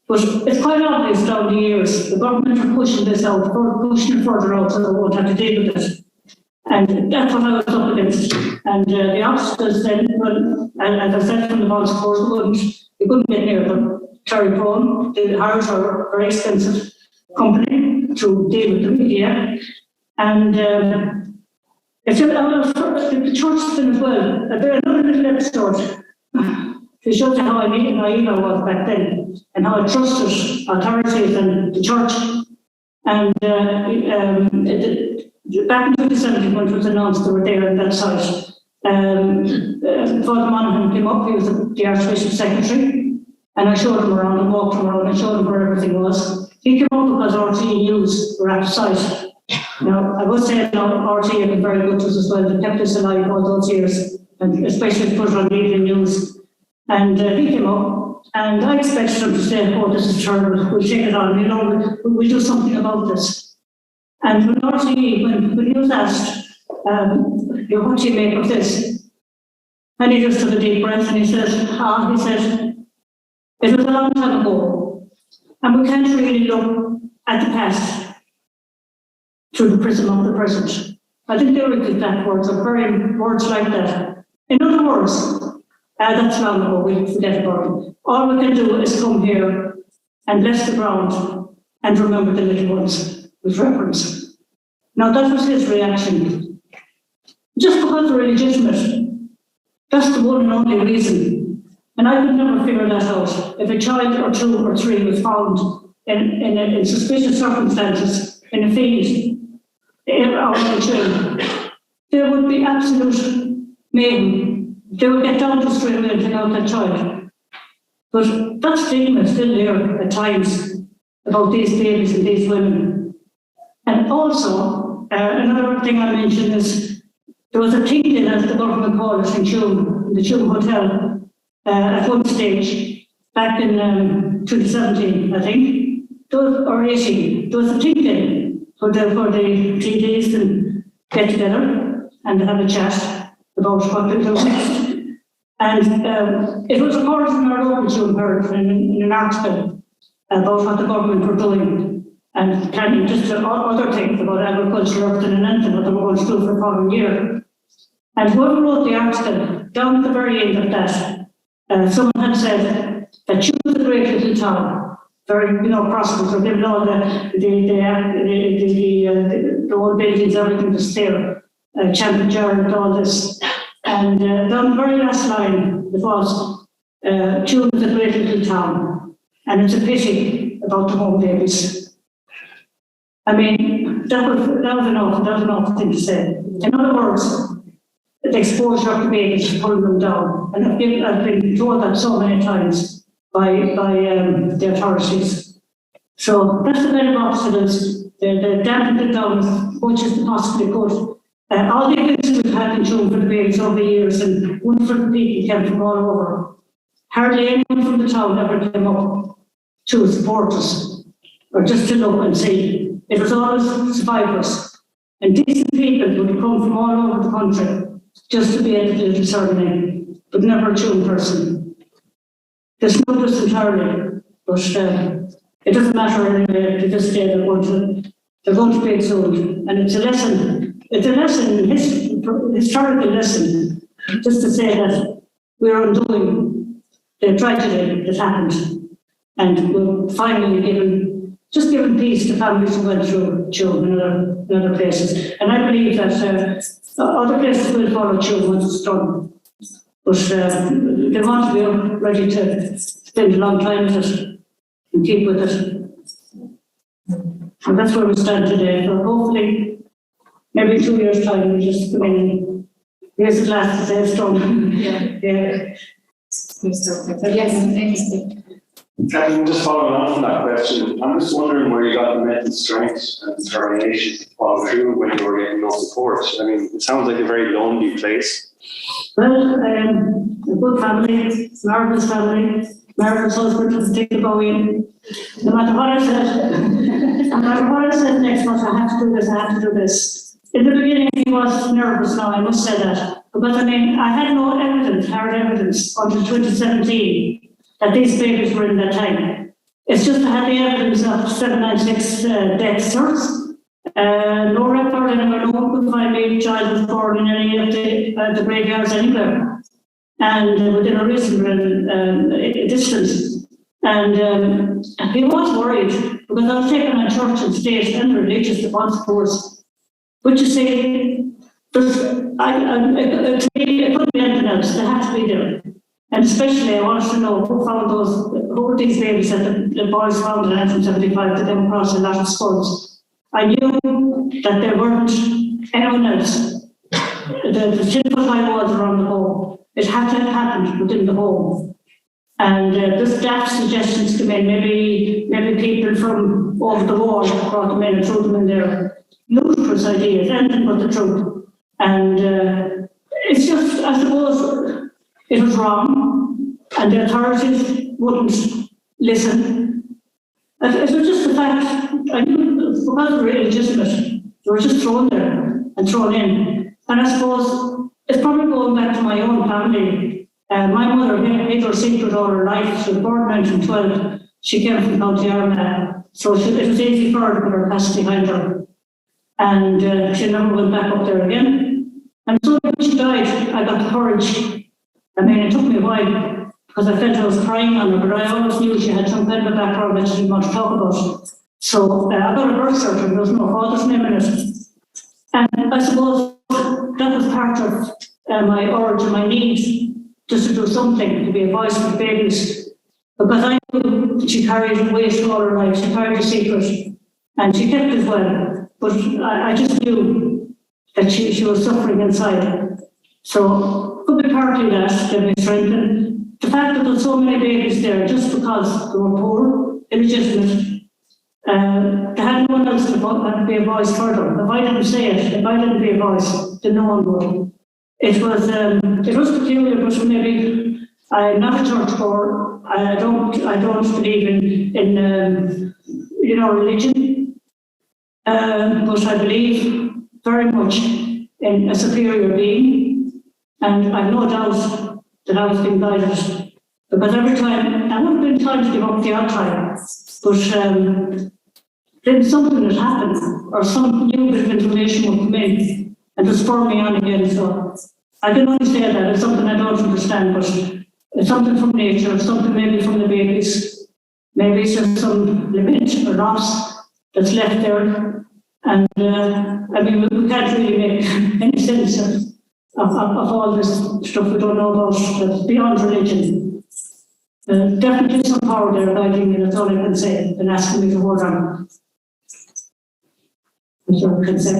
But it's quite obvious down the years, the government are pushing this out, pushing it further out so they won't have to deal with it. And that's what I was up against. And the obstacles then, well, as I said from the bonds course, we couldn't get near them. Terry Prone, the Harrods are a very expensive company to deal with the media. And it's the church thing as well. There's another little episode to show you how naive I was back then and how I trusted authorities and the church. And back in 2017, when it was announced they were there on that site, Father Monaghan came up, he was the Archbishop's secretary, and I showed him around and walked him around and showed him where everything was. He came up because RTE News were at the site. Now, I would say RTE have been very good to us as well. They kept us alive all those years, and especially put it on evening news. And he came up, and I expected him to say, oh, this is terrible, we'll take it on, we'll do something about this. And when RTE, when he was asked, what do you make of this? And he just took a deep breath and he said, it was a long time ago, and we can't really look at the past through the prism of the present. I think they were exact words, or very words like that. In other words, that's long ago, we forget about it. All we can do is come here and bless the ground and remember the little ones with reverence. Now that was his reaction. Just because they're illegitimate, that's the one and only reason. And I could never figure that out. If a child or 2 or 3 was found in suspicious circumstances in a field or in a train, there would be absolute mayhem. They would get down to straight away and take out that child. But that stigma is still there at times about these babies and these women. And also, another thing I mentioned is there was a tinkling, as the government called it, in Tuam, in the Tuam Hotel, at one stage, back in 2017, I think, or 18. There was a tinkling for the TDs to get together and have a chat about what to do next. And it was reported in our local Tuam Herald in an article about what the government were doing and planning just other things about agriculture, everything and anything what they were going to do for the following year. And whoever wrote the article, down at the very end of that, someone had said that Tuam is a great little town, very, prosperous. They've given all the old buildings, everything was there, Champion Gerald, all this. And down the very last line, it was, Tuam is a great little town, and it's a pity about the home babies. I mean, that was enough. That was enough thing to say. In other words, the exposure to babies is pulling them down, and I've been told that so many times by the authorities. So that's the kind of obstacles. They're dampened it down as much as they possibly could. All the events we've had in Tuam for the babies over the years, and wonderful people came from all over. Hardly anyone from the town ever came up to support us, or just to look and see. It was always survivors. And decent people would come from all over the country just to be at the little ceremony, but never a Tuam person. There's no just entirely, but it doesn't matter anyway to this day. They're going to be exhumed. And it's a lesson, historical lesson, just to say that we're undoing the tragedy that happened. And we're finally given peace to families who went through Tuam and other places. And I believe that other places will follow Tuam once it's done. But they want to be ready to spend a long time with it and keep with it. And that's where we stand today. So hopefully, maybe in 2 years' time, we'll just come in. Here's the glass to say it's done. Yeah. Yes, Just following on from that question, I'm just wondering where you got the mental strength and determination to follow through when you were getting no support. I mean, it sounds like a very lonely place. Well, a good family, marvellous family, marvellous husband, Dr. Bowie. No matter what I said next month, I have to do this, I have to do this. In the beginning, he was nervous now, I must say that. Because I mean, I had no evidence, hard evidence, until 2017. That these babies were in that time. It's just I had the evidence of 796 death certs. No record anywhere, no one could find a child was born in any of the graveyards anywhere. And within a reasonable distance. And he was worried because I was taken on church and state and religious responsibilities. But you see, to me, it couldn't be anything else. They had to be there. And especially, I wanted to know who were these babies that the boys found in 1975 that came across a lot of skulls. I knew that there weren't anyone else. The simple high walls around the home, it had to have happened within the home. And this daft suggestions came in, maybe people from over the wall brought them in and threw them in there. Ludicrous ideas, anything but the truth. And it's just, I suppose, it was wrong, and the authorities wouldn't listen. It was just the fact, I knew because they were illegitimate, they were just thrown there and thrown in. And I suppose it's probably going back to my own family. My mother hid her secret all her life. She was born in 1912. She came from County Armagh, so it was easy for her to put her past behind her. And she never went back up there again. And so when she died, I got the courage. I mean, it took me a while because I felt I was crying on her, but I always knew she had some kind of a background that she didn't want to talk about. So I got a birth certificate, there was no father's name in it. And I suppose that was part of my urge and my need just to do something, to be a voice for babies. Because I knew she carried weight all her life, she carried a secret, and she kept it well. But I just knew that she was suffering inside. So could be partly that, gave me strength. And the fact that there's so many babies there just because they were poor, illegitimate, they had no one else to be a voice for them. If I didn't say it, if I didn't be a voice, then no one would. It was peculiar, but maybe I'm not a churchgoer. I don't believe in religion, but I believe very much in a superior being. And I've no doubt that I was being guided, because every time, I wouldn't have been trying to give up the odd time, but then something would happen, or some new bit of information would come in and just spur me on again. So I can only say that it's something I don't understand, but it's something from nature, something maybe from the babies. maybe it's just some limit or loss that's left there. And I mean, we can't really make any sense of all this stuff we don't know about that's beyond religion. Definitely some power there guiding me, that's all I can say, and asking me to hold on. That's all I can say.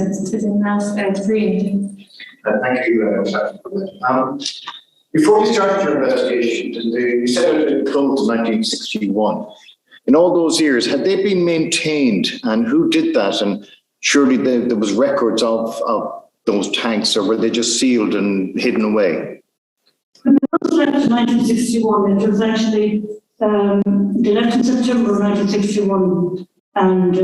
Thank you very much. Before you started your investigation, you said it had closed in 1961. In all those years, had they been maintained, and who did that? And surely there was records of those tanks, or were they just sealed and hidden away? When it was left in 1961, it was actually they left in September 1961, and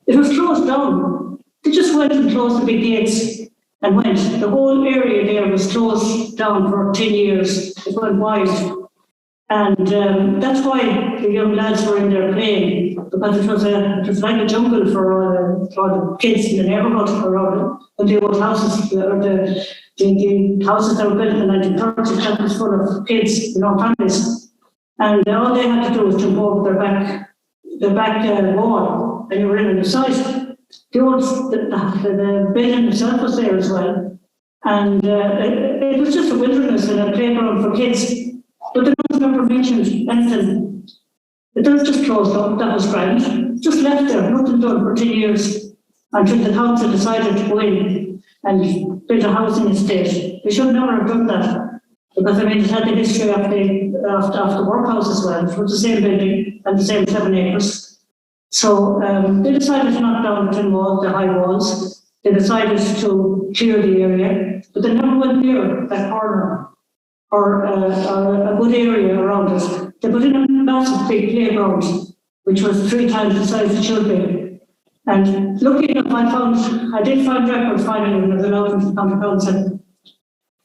it was closed down. They just went and closed the big gates and went. The whole area there was closed down for 10 years. It went wild. And that's why the young lads were in there playing, because it was like a jungle for the kids in the neighbourhood around the old houses, or the houses that were built in the 1930s, that was full of kids, families. And all they had to do was jump over their back wall, and you were in the side. The building itself was there as well. And it was just a wilderness and a playground for kids. But there was never mentioned anything. It was just closed up, that was grand. Just left there, nothing done for 10 years, until the council decided to go in and build a housing estate. They should never have done that, because it had the history of the workhouse as well. It was the same building and the same 7 acres. So they decided to knock down the tin walls, the high walls. They decided to clear the area, but they never went near that corner or a good area around it. They put in a massive big playground, which was 3 times the size it should be. And looking up, I did find records finally when I was allowed into the county council.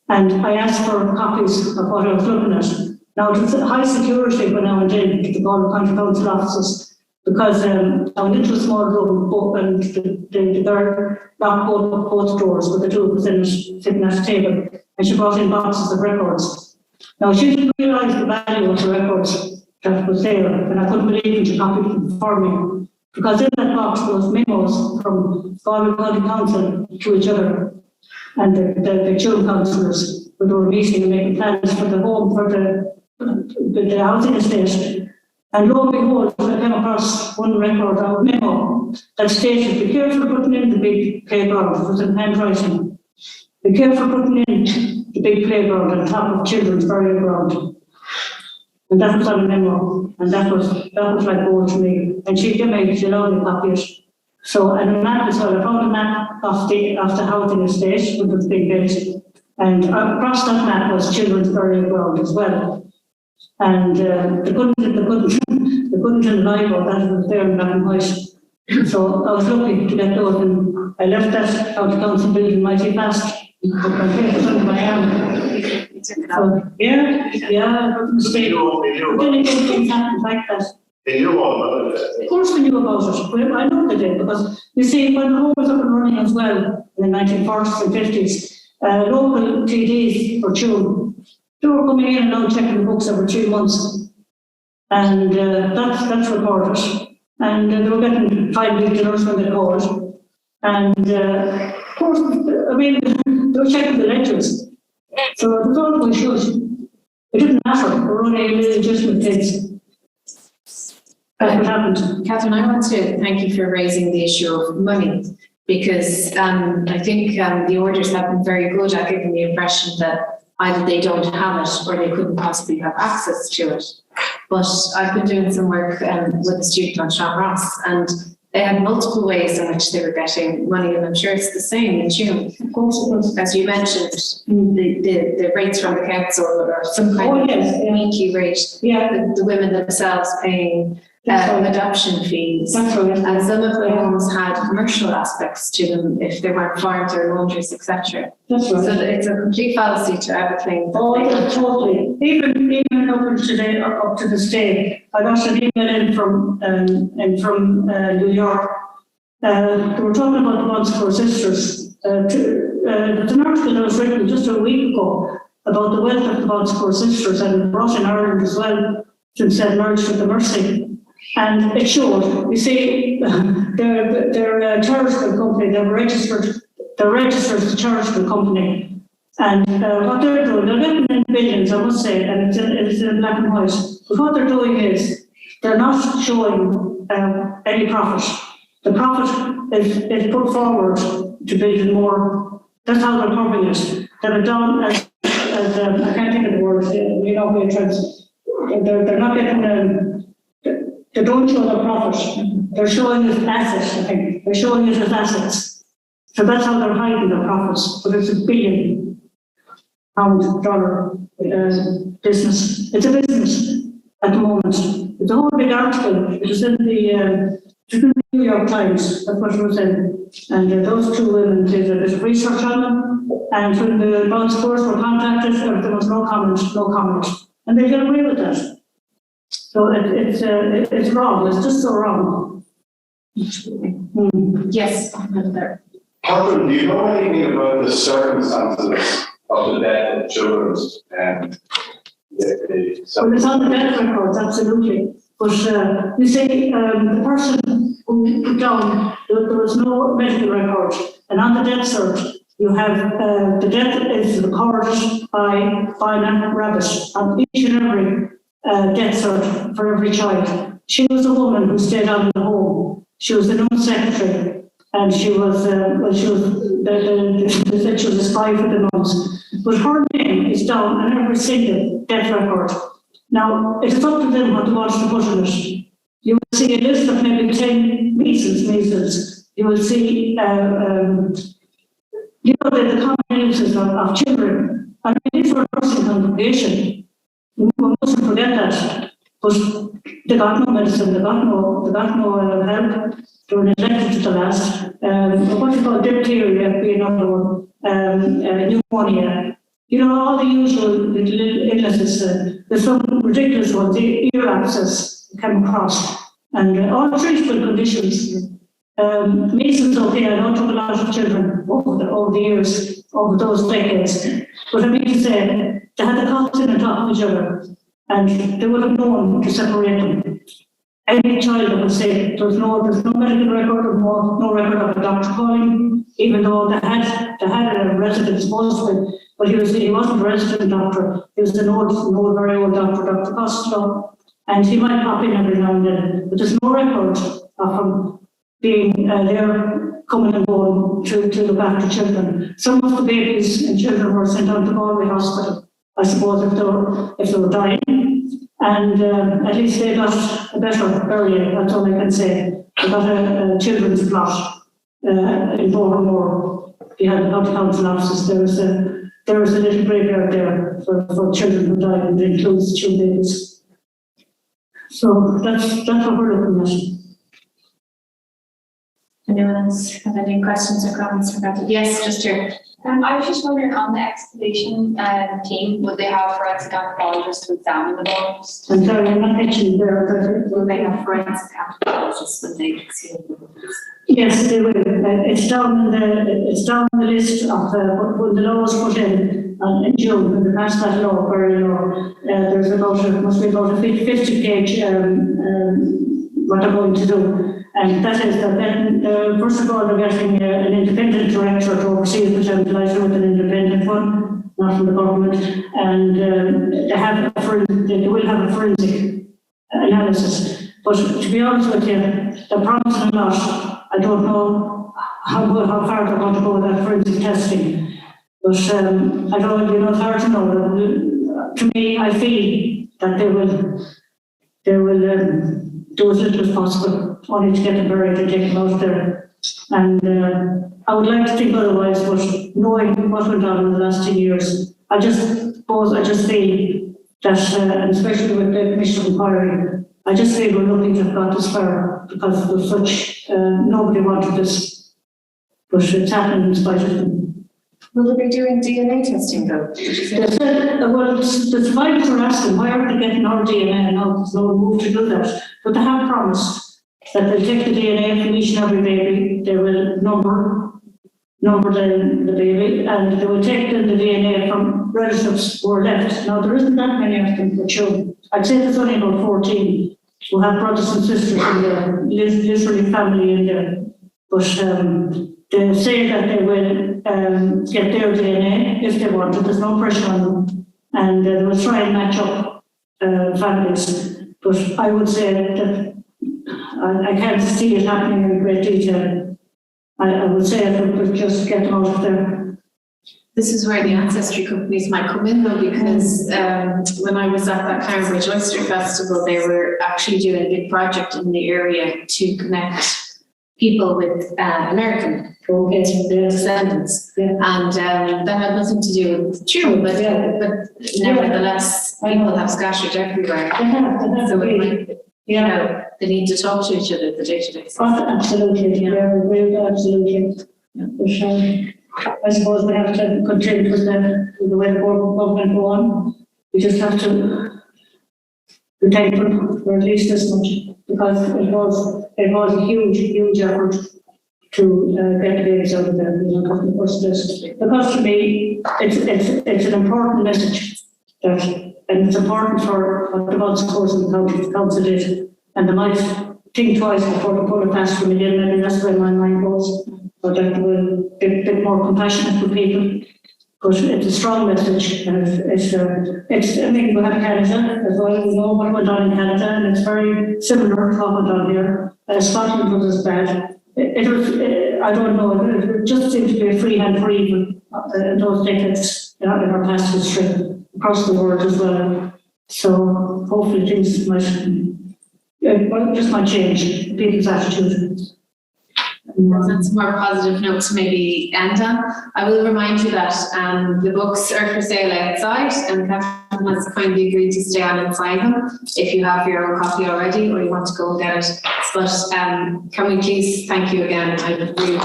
And I asked for copies of what I was looking at. Now, it was high security when I went in to the county council offices, because I went into a small room and the girl locked both doors, but the two was in sitting at a table, and she brought in boxes of records. Now, she didn't realise the value of the records that was there, and I couldn't believe it. She copied them for me, because in that box was memos from Galway County Council to each other, and the children councillors, who were meeting and making plans for the home, for the housing estate. And lo and behold, I came across one record or memo that stated, be careful putting in the big playground. It was in handwriting. Be careful putting in the big playground on top of children's burial ground. And that was on a memo. And that was like gold to me. And she allowed me to copy it. So, and a map as well. I found a map of the housing estate with the big built. And across that map was children's burial ground as well. And they couldn't deny what that was there in black and white. So I was lucky to get those, and I left that county council building mighty fast. But my papers under my arm. So, yeah, it was a mistake. Then again, things happened like that. They knew all about it. Of course we knew about it. I know they did, because you see, when the home was up and running as well in the 1940s and 50s, local TDs for Tuam, they were coming in and out checking the books every 3 months. And that's recorded. And they were getting 5 big dinners when they called. And of course, I mean, they were checking the ledgers. So it was all going shoot. It didn't matter. We were only illegitimate kids. That's what happened. Catherine, I want to thank you for raising the issue of money, because I think the orders have been very good at giving the impression that either they don't have it or they couldn't possibly have access to it. But I've been doing some work with a student on Sean Ross, and they had multiple ways in which they were getting money, and I'm sure it's the same in Tuam. Of course, as you mentioned, the rates from the council or some kind of weekly rate, the women themselves paying adoption fees. That's right. And some of the homes had commercial aspects to them if they weren't farms or laundries, etc. That's right. So it's a complete fallacy to ever think that yeah, totally. Even up to this day, I got an email from New York. They were talking about the ones for sisters. There's an article that was written just a week ago about the wealth of the Baltimore sisters and brought in Ireland as well since they merged with the MUSSI. And it showed. You see, they're a charitable company. They're registered as a charitable company. And what they're doing, they're getting in billions, I must say, and it's in black and white. But what they're doing is they're not showing any profit. The profit is put forward to build more. That's how they're covering it. They're done as I can't think of the word. You know, they're not getting. They don't show their profit. They're showing it as assets, I think. They're showing it as assets. So that's how they're hiding their profits. But it's $1 billion business. It's a business at the moment. It's a whole big article. It was in the New York Times. That's what it was in. And those two women did a bit of research on them. And when the Baltimores were contacted, there was no comment. And they didn't agree with that. So it's wrong. It's just so wrong. Yes. Catherine, do you know anything about the circumstances of the death of children and Well, it's on the death records, absolutely. But you see, the person who put down, there was no medical record. And on the death cert, you have the death is recorded by a rabbit on each and every death cert for every child. She was a woman who stayed on in the home. She was the known secretary, and she was she was a spy for the nuns. But her name is down on every single death record. Now, it is up to them what they want to put in it. You will see a list of maybe 10 measles. You will see, the common illnesses of children. I mean, these were a nursing congregation. We mustn't forget that. But they got no medicine, they got no help. They were neglected to the last. What you call diphtheria, be another one. Pneumonia. You know, all the usual little illnesses. There's some ridiculous ones. The ear abscess came across. And all treatable conditions. Measles, okay, I know it took a lot of children over the years, over those decades. But I mean to say, they had the cots in on top of each other, and they would have known to separate them. Any child that was sick, there's no medical record or no record of a doctor calling, even though they had a resident supposedly, but he wasn't a resident doctor. He was an old, very old doctor, Dr. Costello, and he might pop in every now and then, but there's no record of him being there, coming and going to look after children. Some of the babies and children were sent out to Galway Hospital, I suppose, if they were dying. And at least they got a better burial, that's all I can say. They got a children's plot in Baltimore. We had the council offices. There was a little graveyard there for children who died, and it includes 2 babies. So that's what we're looking at. Anyone else have any questions or comments about it? Yes, just here. I was just wondering, on the excavation team, would they have forensic anthropologists to examine the bones? I'm sorry, I'm not mentioning there. Will they have forensic anthropologists when they exhume the bodies? Yes, they will. It's down the list of when the law was put in June, when they passed that law, very law. There's must be about a 50-page what they're going to do. And that is that first of all, they're getting an independent director to oversee it, which I'm delighted with, an independent one, not from the government. And they will have a forensic analysis. But to be honest with you, they're promising a lot. I don't know how far they're going to go with that forensic testing. But I don't, it's hard to know. To me, I feel that they will do as little as possible, only to get them buried and take them out there. And I would like to think otherwise, but knowing what went on in the last 10 years, I just feel that, and especially with the Commission of Inquiry, I just feel we're lucky to have got this far, because it was such, nobody wanted this, but it's happening in spite of them. Will they be doing DNA testing though? They said, well, the survivors are asking, why aren't they getting our DNA now? There's no move to do that. But they have promised that they'll take the DNA from each and every baby, they will number number the baby, and they will take the DNA from relatives who are left. Now, there isn't that many of them for children. I'd say there's only about 14 who have brothers and sisters in there, literally family in there. But they say that they will get their DNA if they want it. There's no pressure on them. And they will try and match up families. But I would say that I can't see it happening in great detail. I would say if we could just get them out of there. This is where the ancestry companies might come in though, because when I was at that Cambridge Oyster Festival, they were actually doing a big project in the area to connect people with American descendants. Yeah. And that had nothing to do with children, but nevertheless, people have scattered everywhere. So it might, you know, they need to talk to each other the day-to-day. Absolutely, yeah, we agree, absolutely. I suppose we have to continue with the way the government go on. We just have to be thankful for at least this much, because it was a huge effort to get the babies out of there, you know, in the first place. Because to me, it's an important message that, and it's important for what the Mulse course in the council is, and they might think twice before they put it past from again, and that's where my mind goes. So that we'll be a bit more compassionate with people. But it's a strong message, and I mean, we have Canada as well. We know what went on in Canada, and it's very similar to what went on here. Scotland was as bad. It was, I don't know, it just seemed to be a free hand for evil in those decades in our past history, across the world as well. So hopefully things might, just might change people's attitude. That's a more positive note to maybe end on. I will remind you that the books are for sale outside, and Catherine has kindly agreed to stay on and sign them if you have your own copy already or you want to go and get it. But can we please thank you again? I really